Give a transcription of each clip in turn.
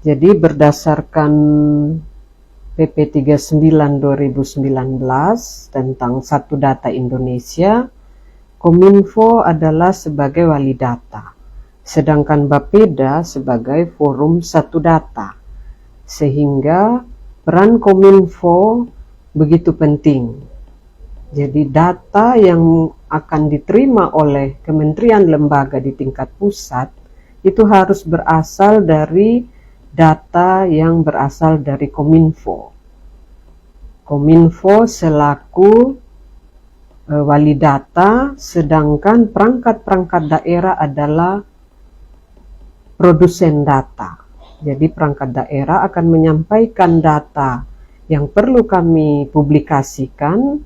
Jadi berdasarkan PP 39 2019 tentang Satu Data Indonesia, Kominfo adalah sebagai wali data, sedangkan Bapeda sebagai forum Satu Data. Sehingga peran Kominfo begitu penting. Jadi data yang akan diterima oleh kementerian lembaga di tingkat pusat itu harus berasal dari data yang berasal dari Kominfo. Kominfo selaku wali data, sedangkan perangkat-perangkat daerah adalah produsen data. Jadi perangkat daerah akan menyampaikan data yang perlu kami publikasikan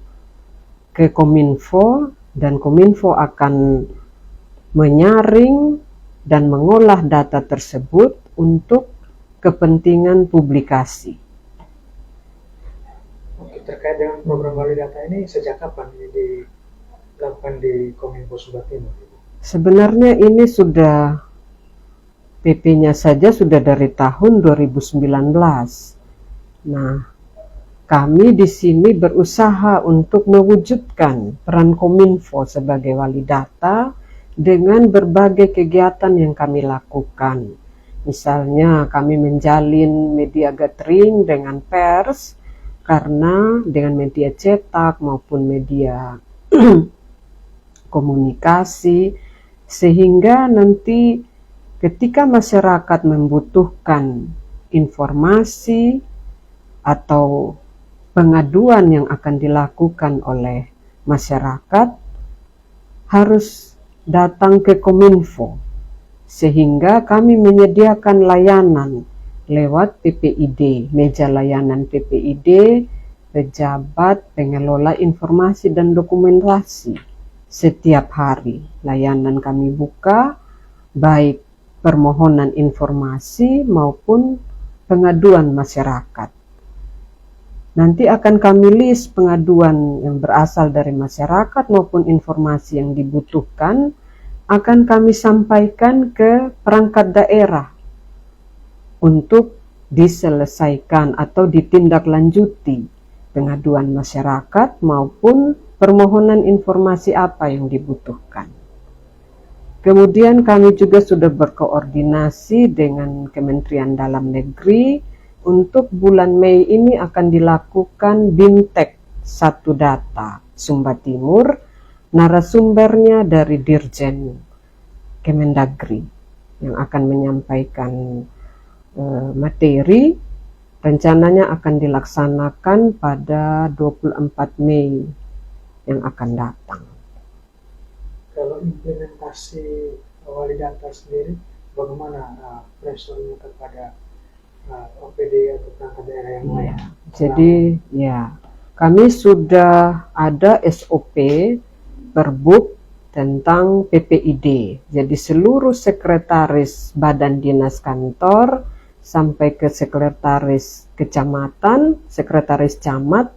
ke Kominfo, dan Kominfo akan menyaring dan mengolah data tersebut untuk kepentingan publikasi. Oke, terkait dengan program wali data ini sejak kapan ini dilakukan di Kominfo Sumba Timur? Sebenarnya ini sudah PP-nya saja sudah dari tahun 2019. Nah, kami di sini berusaha untuk mewujudkan peran Kominfo sebagai wali data dengan berbagai kegiatan yang kami lakukan. Misalnya kami menjalin media gathering dengan pers, karena dengan media cetak maupun media komunikasi, sehingga nanti ketika masyarakat membutuhkan informasi atau pengaduan yang akan dilakukan oleh masyarakat, harus datang ke Kominfo, sehingga kami menyediakan layanan lewat PPID, meja layanan PPID, pejabat pengelola informasi dan dokumentasi. Setiap hari layanan kami buka, baik permohonan informasi maupun pengaduan masyarakat. Nanti akan kami list pengaduan yang berasal dari masyarakat maupun informasi yang dibutuhkan, akan kami sampaikan ke perangkat daerah untuk diselesaikan atau ditindaklanjuti pengaduan masyarakat maupun permohonan informasi apa yang dibutuhkan. Kemudian kami juga sudah berkoordinasi dengan Kementerian Dalam Negeri. Untuk bulan Mei ini akan dilakukan BIMTEK Satu Data Sumba Timur, narasumbernya dari Dirjen Kemendagri yang akan menyampaikan materi. Rencananya akan dilaksanakan pada 24 Mei yang akan datang. Kalau implementasi wali data sendiri, bagaimana pressure-nya kepada OPD atau perangkat daerah yang lain? Jadi kami sudah ada SOP Perbub tentang PPID. Jadi seluruh sekretaris badan dinas kantor sampai ke sekretaris kecamatan, sekretaris camat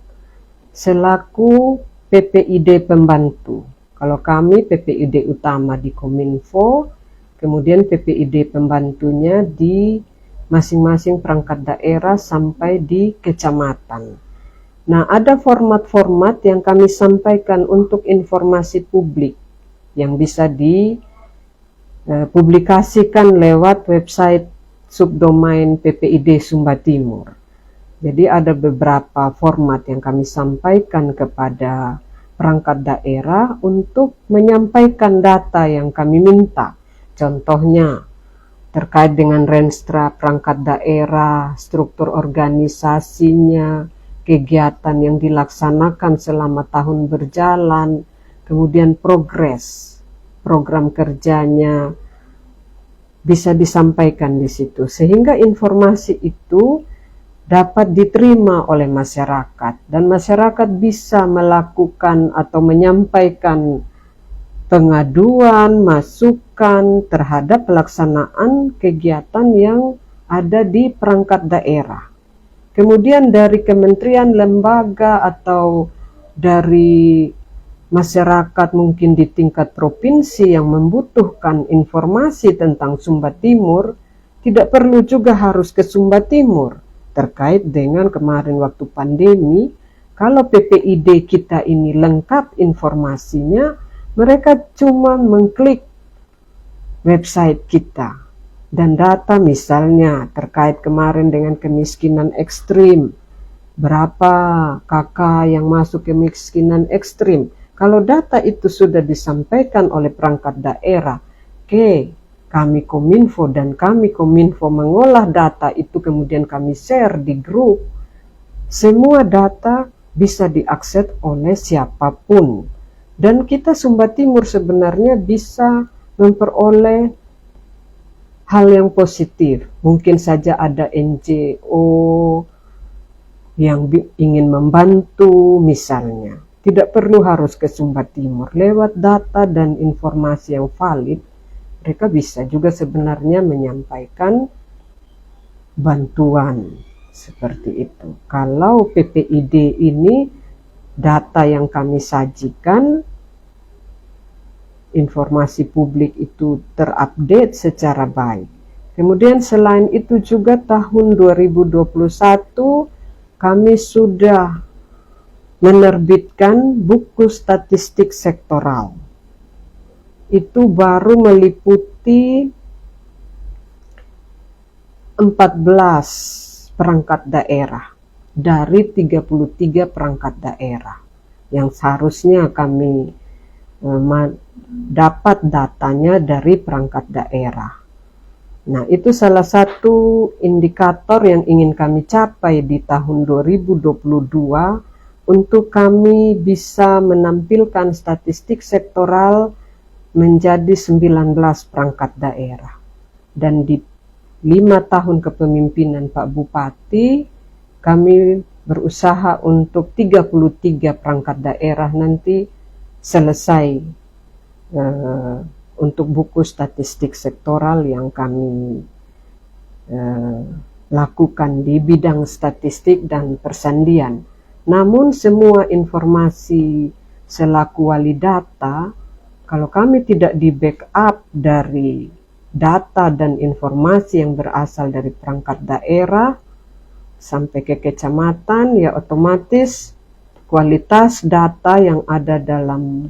selaku PPID pembantu. Kalau kami PPID utama di Kominfo, kemudian PPID pembantunya di masing-masing perangkat daerah sampai di kecamatan. Nah, ada format-format yang kami sampaikan untuk informasi publik yang bisa dipublikasikan lewat website subdomain PPID Sumba Timur. Jadi ada beberapa format yang kami sampaikan kepada perangkat daerah untuk menyampaikan data yang kami minta. Contohnya, terkait dengan renstra perangkat daerah, struktur organisasinya, kegiatan yang dilaksanakan selama tahun berjalan, kemudian progres, program kerjanya bisa disampaikan di situ, sehingga informasi itu dapat diterima oleh masyarakat dan masyarakat bisa melakukan atau menyampaikan pengaduan, masukan terhadap pelaksanaan kegiatan yang ada di perangkat daerah. Kemudian dari kementerian, lembaga, atau dari masyarakat mungkin di tingkat provinsi yang membutuhkan informasi tentang Sumba Timur, Tidak perlu juga harus ke Sumba Timur. Terkait dengan kemarin waktu pandemi, kalau PPID kita ini lengkap informasinya, mereka cuma mengklik website kita. Dan data misalnya terkait kemarin dengan kemiskinan ekstrim, berapa kakak yang masuk kemiskinan ekstrim. Kalau data itu sudah disampaikan oleh perangkat daerah ke kami Kominfo, dan kami Kominfo mengolah data itu kemudian kami share di grup, semua data bisa diakses oleh siapapun. Dan kita Sumba Timur sebenarnya bisa memperoleh hal yang positif. Mungkin saja ada NGO yang ingin membantu misalnya. Tidak perlu harus ke Sumba Timur. Lewat data dan informasi yang valid, mereka bisa juga sebenarnya menyampaikan bantuan seperti itu. Kalau PPID ini data yang kami sajikan, informasi publik itu terupdate secara baik. Kemudian selain itu juga tahun 2021 kami sudah menerbitkan buku statistik sektoral. Itu baru meliputi 14 perangkat daerah dari 33 perangkat daerah yang seharusnya kami dapat datanya dari perangkat daerah. Nah, itu salah satu indikator yang ingin kami capai di tahun 2022 untuk kami bisa menampilkan statistik sektoral menjadi 19 perangkat daerah. Dan di 5 tahun kepemimpinan Pak Bupati, kami berusaha untuk 33 perangkat daerah nanti selesai untuk buku statistik sektoral yang kami lakukan di bidang statistik dan persandian. Namun semua informasi selaku wali data, kalau kami tidak di backup dari data dan informasi yang berasal dari perangkat daerah sampai ke kecamatan, ya otomatis kualitas data yang ada dalam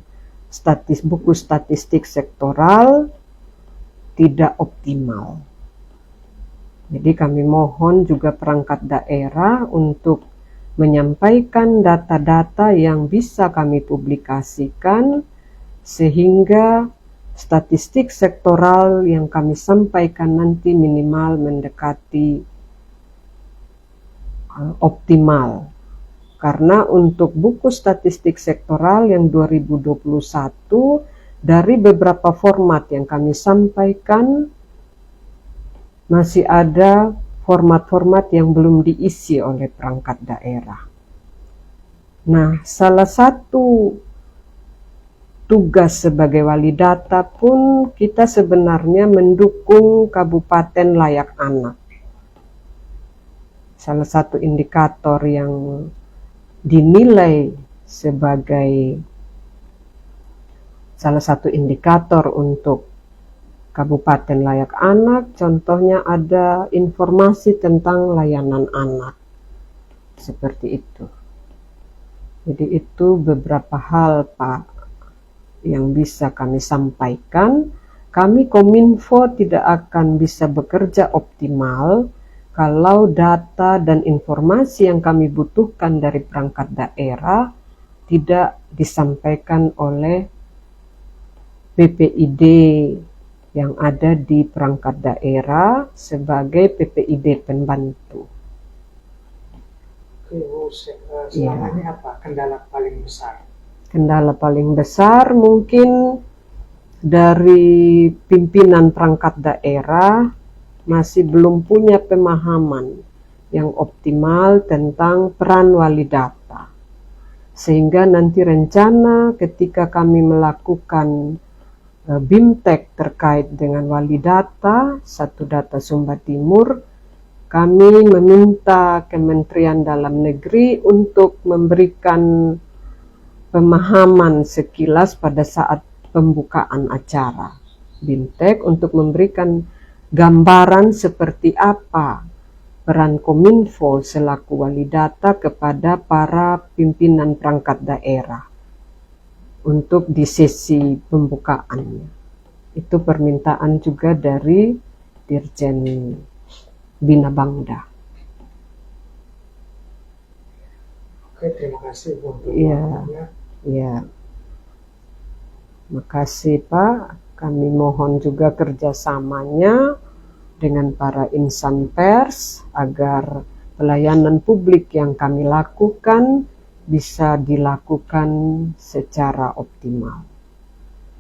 buku statistik sektoral tidak optimal. Jadi kami mohon juga perangkat daerah untuk menyampaikan data-data yang bisa kami publikasikan sehingga statistik sektoral yang kami sampaikan nanti minimal mendekati optimal. Karena untuk buku statistik sektoral yang 2021 dari beberapa format yang kami sampaikan masih ada format-format yang belum diisi oleh perangkat daerah. Nah, salah satu tugas sebagai wali data pun kita sebenarnya mendukung kabupaten layak anak. Salah satu indikator yang dinilai sebagai salah satu indikator untuk kabupaten layak anak, contohnya ada informasi tentang layanan anak. Seperti itu. Jadi itu beberapa hal Pak yang bisa kami sampaikan. Kami Kominfo tidak akan bisa bekerja optimal kalau data dan informasi yang kami butuhkan dari perangkat daerah tidak disampaikan oleh PPID yang ada di perangkat daerah sebagai PPID pembantu. Oke, Bu, selama ini apa kendala paling besar? Kendala paling besar mungkin dari pimpinan perangkat daerah masih belum punya pemahaman yang optimal tentang peran wali data. Sehingga nanti rencana ketika kami melakukan BIMTEK terkait dengan wali data, Satu Data Sumba Timur, kami meminta Kementerian Dalam Negeri untuk memberikan pemahaman sekilas pada saat pembukaan acara BIMTEK untuk memberikan gambaran seperti apa peran Kominfo selaku wali data kepada para pimpinan perangkat daerah untuk di sesi pembukaannya. Itu permintaan juga dari Dirjen Bina Bangda. Oke, terima kasih untuk Iya. waktunya. Ya, makasih Pak. Kami mohon juga kerjasamanya dengan para insan pers agar pelayanan publik yang kami lakukan bisa dilakukan secara optimal.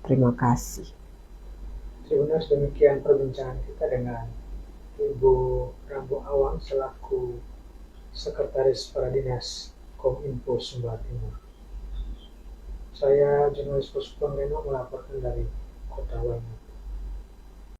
Terima kasih. Sebenarnya demikian perbincangan kita dengan Ibu Rambo Awang selaku Sekretaris Para Dinas Kominfo Sumba Timur. Saya jurnalis Puspon Leno melaporkan dari Kota Waingapu.